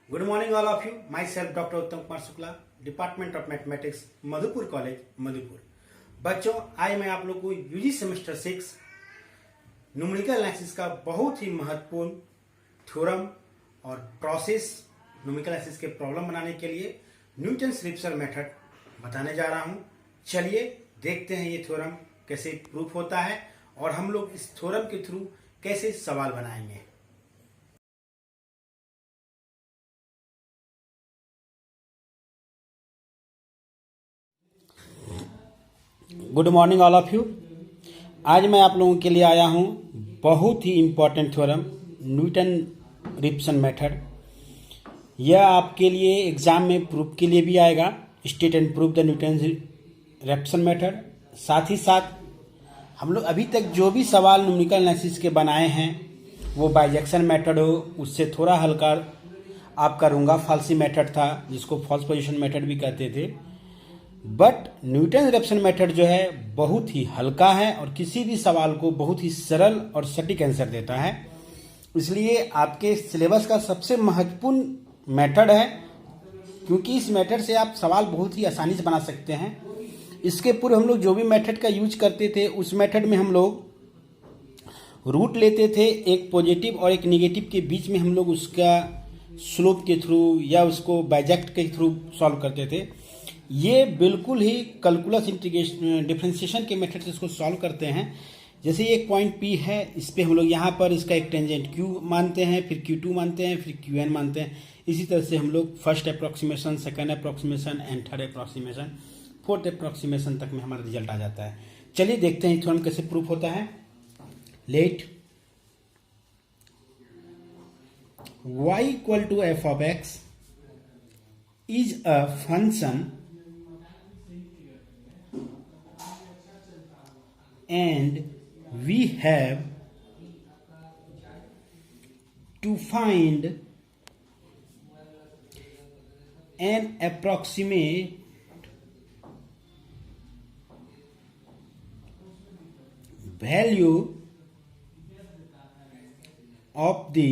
Good morning all of you. Myself doctor Uttam Kumar Shukla, department of mathematics, Madhupur college, Madhupur. बच्चों, आज मैं आप लोग को यूजी सेमेस्टर 6 न्यूमेरिकल एनालिसिस का बहुत ही महत्वपूर्ण थ्योरम और प्रोसेस न्यूमेरिकल एनालिसिस के प्रॉब्लम बनाने के लिए न्यूटन-रैप्सन मेथड बताने जा रहा हूं। चलिए देखते हैं ये थ्योरम कैसे प्रूफ होता है और हम लोग इस थ्योरम के थ्रू कैसे सवाल बनाएंगे। Good morning all of you. आज मैं आप लोगों के लिए आया हूं बहुत ही इंपॉर्टेंट थ्योरम न्यूटन-रैप्सन मेथड। यह आपके लिए एग्जाम में प्रूफ के लिए भी आएगा, state and proof the Newton-Raphson method. साथ ही साथ हम लोग अभी तक जो भी सवाल न्यूमेरिकल एनालिसिस के बनाए हैं वो बाइजेक्शन मेथड हो, उससे थोड़ा हल्का आपका रुंगा-फाल्सी मेथड था जिसको फॉल्स पोजीशन मेथड भी कहते थे। बट न्यूटन-रैप्सन मेथड जो है बहुत ही हल्का है और किसी भी सवाल को बहुत ही सरल और सटीक आंसर देता है। इसलिए आपके सिलेबस का सबसे महत्वपूर्ण मेथड है, क्योंकि इस मेथड से आप सवाल बहुत ही आसानी से बना सकते हैं। इसके पूर्व हम लोग जो भी मेथड का यूज करते थे उस मेथड में हम लोग रूट लेते थे, एक पॉजिटिव और एक नेगेटिव के बीच में हम लोग उसका स्लोप के थ्रू या उसको बाइजेक्ट के थ्रू सॉल्व करते थे। ये बिल्कुल ही कैलकुलस इंटीग्रेशन डिफरेंशिएशन के मेथड से इसको सॉल्व करते हैं। जैसे एक पॉइंट P है, इस पे हम लोग यहाँ पर इसका एक टेंजेंट Q मानते हैं, फिर Q2 मानते हैं, फिर Qn मानते हैं। इसी तरह से हम लोग first approximation, second approximation and third approximation, fourth approximation तक में हमारा रिजल्ट आ जाता है। चलिए देखते हैं थ्योरम कैसे प्रूफ होता है। Let y equal to f of x is a function and we have to find an approximate value of the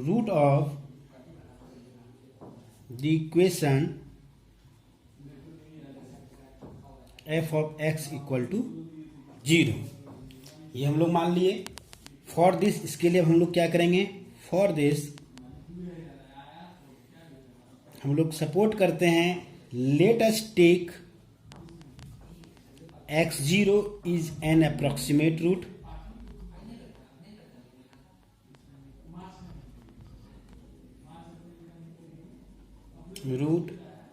root of the equation f of x equal to 0। ये हम लोग मान लिए। For this, इसके लिए हम लोग क्या करेंगे, फॉर दिस हम लोग सपोर्ट करते हैं let us take x0 is an approximate root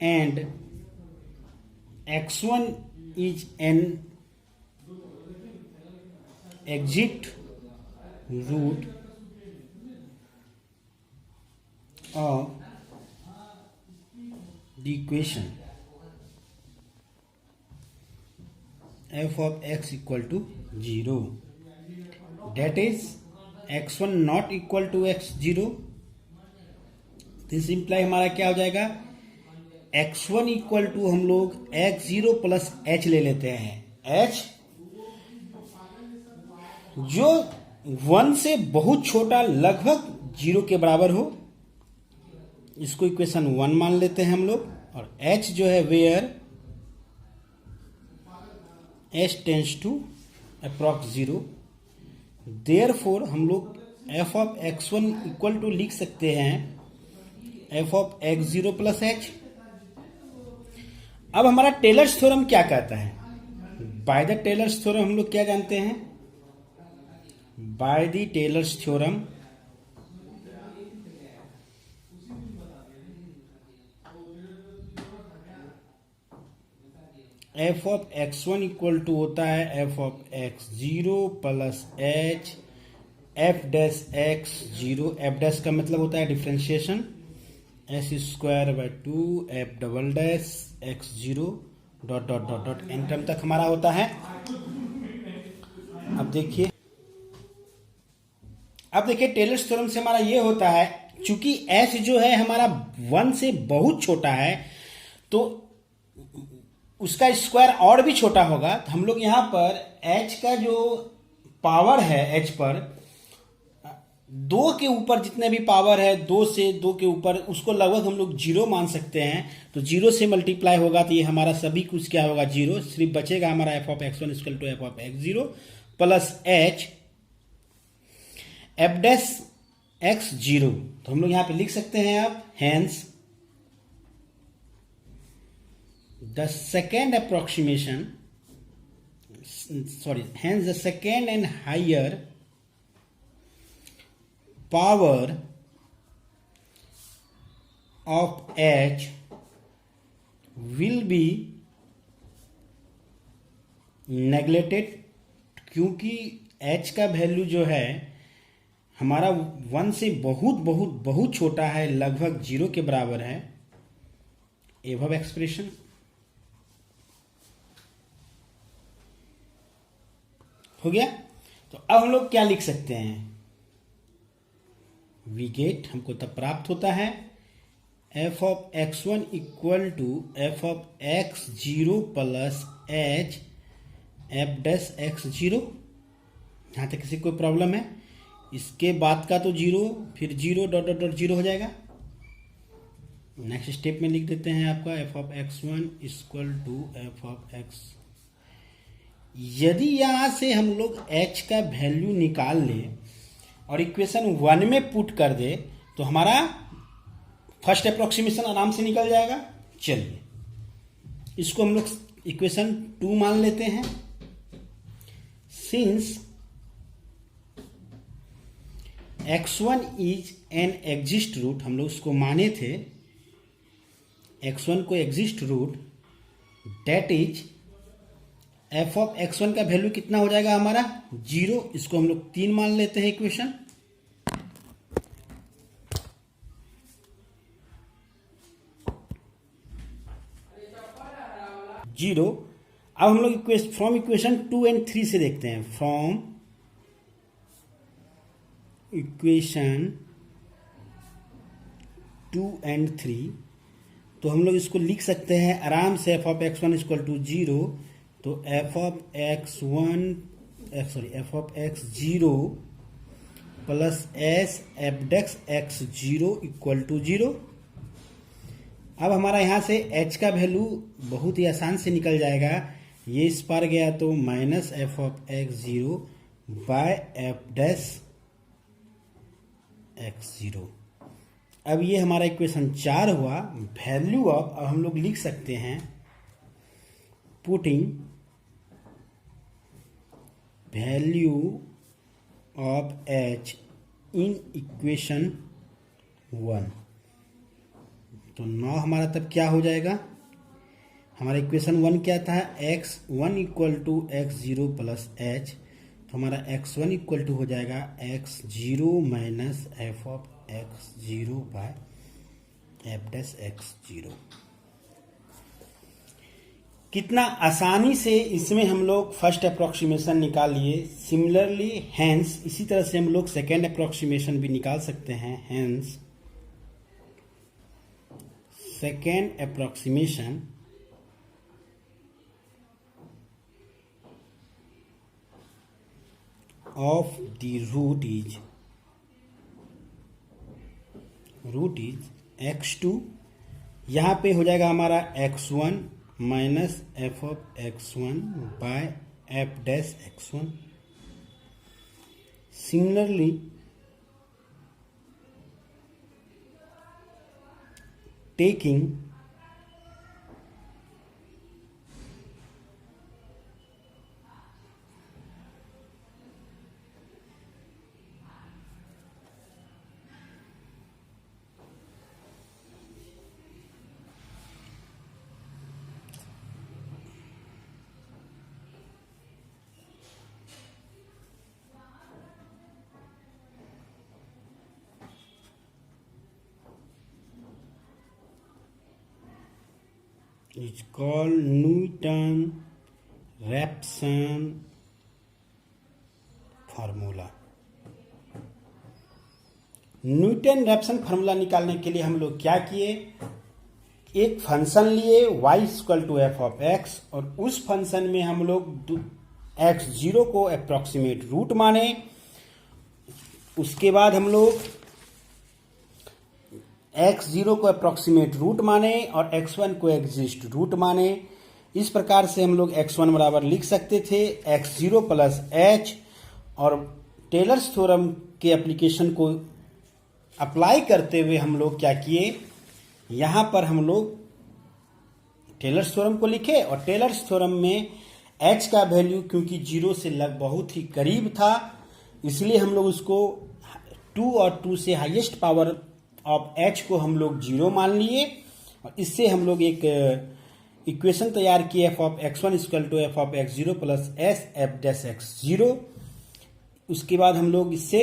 and x1 is an exit root of the equation f of x equal to 0, that is x1 not equal to x0। This imply हमारा क्या हो जाएगा, x1 equal to हम लोग x0 plus h ले लेते हैं। h जो 1 से बहुत छोटा, लगभग 0 के बराबर हो, इसको इक्वेशन 1 मान लेते हैं हम लोग। और h जो है where h tends to approx 0, therefore हम लोग f of x1 equal to लिख सकते हैं f of x0 plus h। अब हमारा टेलर्स थ्योरम क्या कहता है, बाय द टेलर्स थ्योरम हम लोग क्या जानते हैं, by the Taylor's theorem f of x1 equal to होता है f of x0 plus h f dash x0। f dash का मतलब होता है differentiation, s square by 2 f double dash x0 dot dot dot dot n term तक हमारा होता है। अब देखिए टेलर्स थ्योरम से हमारा ये होता है, चूंकि s जो है हमारा 1 से बहुत छोटा है तो उसका स्क्वायर और भी छोटा होगा, तो हम लोग यहाँ पर h का जो पावर है एच पर, दो के ऊपर जितने भी पावर है, दो से दो के ऊपर, उसको लगभग हम लोग जीरो मान सकते हैं। तो जीरो से मल्टीप्लाई होगा तो ये हमारा सभी कुछ क्या होगा, जीरो। सिर्फ बचेगा हमारा F of X one equal to F of X zero plus H F dash X zero. तो हम लोग यहां पे लिख सकते हैं आप, hence the second approximation, sorry, hence the second and higher power of H will be neglected, क्योंकि H का वैल्यू जो है हमारा 1 से बहुत बहुत बहुत छोटा है, लगभग जीरो के बराबर है। एबव एक्सप्रेशन हो गया। तो अब हम लोग क्या लिख सकते हैं, वी गेट, हमको तब प्राप्त होता है F of X one equal to F of X zero plus H F dash X zero. यहां तक किसी कोई प्रॉब्लम है? इसके बाद का तो जीरो, फिर zero dot dot dot zero हो जाएगा। नेक्स्ट स्टेप में लिख देते हैं आपका F of X one equal to F of X. यदि यहां से हम लोग एच का वैल्यू निकाल लें और इक्वेशन 1 में पुट कर दे तो हमारा फर्स्ट अप्रोक्सीमेशन आराम से निकल जाएगा। चलिए इसको हम लोग इक्वेशन 2 मान लेते हैं। Since x1 is an exist root, हम लोग उसको माने थे x1 को exist root, that is F of x1 का वैल्यू कितना हो जाएगा हमारा, जीरो। इसको हम लोग 3 मान लेते हैं इक्वेशन। जीरो। अब हम लोग फ्रॉम इक्वेशन 2 एंड 3 से देखते हैं। फ्रॉम इक्वेशन 2 एंड 3 तो हम लोग इसको लिख सकते हैं आराम से, F of X one equal to zero. तो F of X one, sorry, F of X zero plus S F dex X zero equal to zero. अब हमारा यहाँ से h का वैल्यू बहुत ही आसान से निकल जाएगा। ये इस पार गया तो minus F of X zero by F dash X zero. अब ये हमारा इक्वेशन 4 हुआ। वैल्यू ऑफ, अब हम लोग लिख सकते हैं putting value of h in equation 1। तो 9 हमारा तब क्या हो जाएगा, हमारा इक्वेशन 1 क्या था, x1 equal to X zero plus H. तो हमारा x1 इक्वल टू हो जाएगा X zero minus F of X zero by F dash X zero. कितना आसानी से इसमें हम लोग फर्स्ट अप्रोक्सीमेशन निकाल लिए। सिमिलरली हेंस, इसी तरह से हम लोग सेकेंड अप्रोक्सीमेशन भी निकाल सकते हैं। Hence second approximation of the root is x2। यहां पे हो जाएगा हमारा x1 minus F of x1 by F dash x1। Similarly taking is called Newton-Raphson formula. Newton Raphson formula निकालने के लिए हम लोग क्या किए, एक फंक्शन लिए y equal to F of X, और उस फंक्शन में हम लोग x0 को अप्रोक्सीमेट रूट माने। उसके बाद हम लोग x0 को अप्रोक्सीमेट रूट माने और x1 को एग्जिस्ट रूट माने। इस प्रकार से हम लोग x1 बराबर लिख सकते थे x0 प्लस h, और टेलर्स थ्योरम के एप्लीकेशन को अप्लाई करते हुए हम लोग क्या किए, यहाँ पर हम लोग टेलर्स थ्योरम को लिखे और टेलर्स थ्योरम में h का वैल्यू क्योंकि 0 से बहुत ही करीब था, इसलिए हम लोग उसको 2 और 2 से हाईएस्ट पावर ऑफ h को हम लोग 0 मान लिए, और इससे हम लोग एक इक्वेशन तैयार किए f of x1 equal to f of x0 plus s f dash x0। उसके बाद हम लोग इससे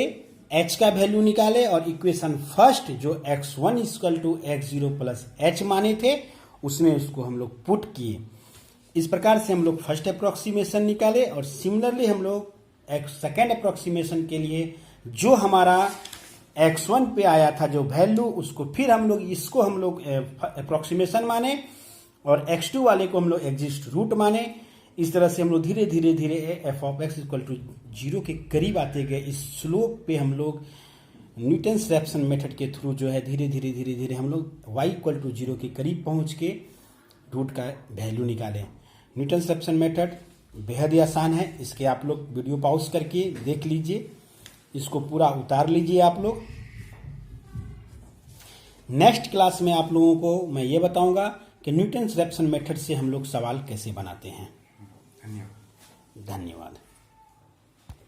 h का वैल्यू निकाले और इक्वेशन फर्स्ट जो x1 equal to x0 plus h माने थे उसमें उसको हम लोग पुट किए। इस प्रकार से हम लोग फर्स्ट अप्रोक्सीमेशन निकाले, और सिमिलरली हम लोग एक सेकेंड अप्रोक्सीमेशन के लिए जो हमारा x1 पे आया था जो वैल्यू, उसको फिर हम लोग इसको हम लोग अप्रोक्सीमेशन माने और x2 वाले को हम लोग एग्जिस्ट रूट माने। इस तरह से हम लोग धीरे धीरे धीरे F of X equal to 0 के करीब आते गए। इस स्लोप पे हम लोग न्यूटन्स रैप्सन मेथड के थ्रू जो है धीरे धीरे हम लोग y इक्वल टू 0 के करीब पहुंच के रूट का वैल्यू निकालें। न्यूटन्स रैप्सन मेथड बेहद ही आसान है, इसके आप लोग वीडियो पॉज करके देख लीजिए, इसको पूरा उतार लीजिए आप लोग। नेक्स्ट क्लास में आप लोगों को मैं ये बताऊंगा कि न्यूटन्स रैप्सन मेथड से हम लोग सवाल कैसे बनाते हैं। धन्यवाद।